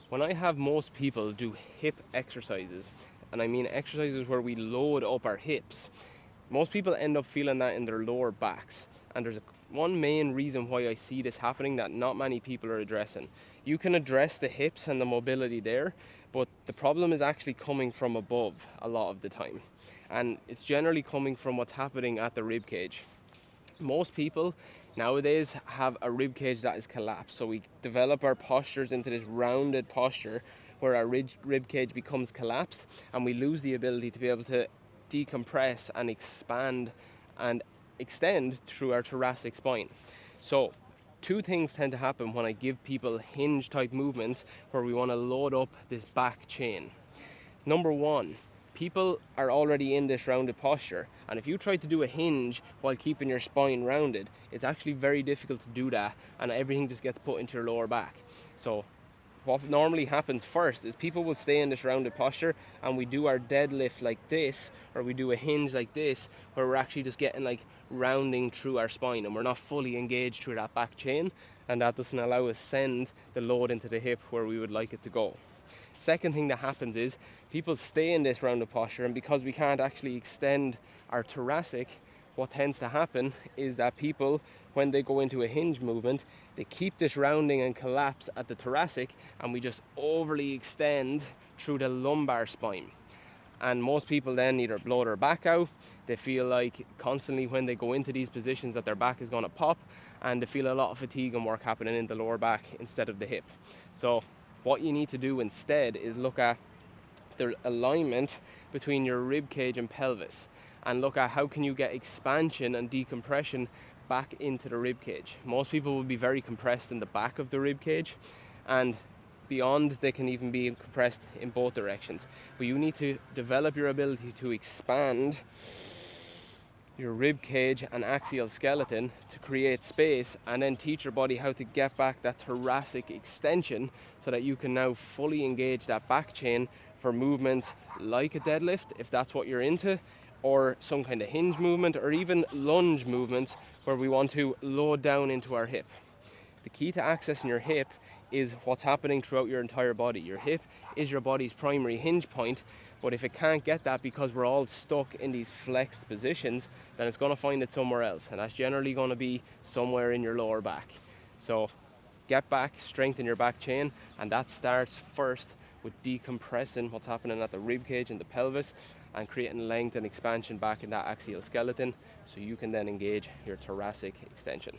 When I have most people do hip exercises, and I mean exercises where we load up our hips, most people end up feeling that in their lower backs. And there's one main reason why I see this happening that not many people are addressing. You can address the hips and the mobility there, but the problem is actually coming from above a lot of the time. And it's generally coming from what's happening at the rib cage. Most people nowadays have a rib cage that is collapsed, so we develop our postures into this rounded posture where our rib cage becomes collapsed, and we lose the ability to be able to decompress and expand and extend through our thoracic spine. So two things tend to happen when I give people hinge type movements where we want to load up this back chain. Number one, people are already in this rounded posture, and if you try to do a hinge while keeping your spine rounded, it's actually very difficult to do that, and everything just gets put into your lower back. So what normally happens first is people will stay in this rounded posture, and we do our deadlift like this, or we do a hinge like this, where we're actually just getting like rounding through our spine, and we're not fully engaged through that back chain, and that doesn't allow us send the load into the hip where we would like it to go. Second thing that happens is people stay in this rounded posture, and because we can't actually extend our thoracic, what tends to happen is that people, when they go into a hinge movement, they keep this rounding and collapse at the thoracic, and we just overly extend through the lumbar spine. And most people then either blow their back out, they feel like constantly when they go into these positions that their back is going to pop, and they feel a lot of fatigue and work happening in the lower back instead of the hip. So what you need to do instead is look at the alignment between your rib cage and pelvis, and look at how can you get expansion and decompression back into the rib cage. Most people will be very compressed in the back of the rib cage, and beyond they can even be compressed in both directions. But you need to develop your ability to expand your rib cage and axial skeleton to create space, and then teach your body how to get back that thoracic extension so that you can now fully engage that back chain for movements like a deadlift, if that's what you're into, or some kind of hinge movement, or even lunge movements where we want to load down into our hip. The key to accessing your hip is what's happening throughout your entire body. Your hip is your body's primary hinge point, but if it can't get that because we're all stuck in these flexed positions, then it's going to find it somewhere else, and that's generally going to be somewhere in your lower back. So get back, strengthen your back chain, and that starts first with decompressing what's happening at the rib cage and the pelvis, and creating length and expansion back in that axial skeleton so you can then engage your thoracic extension.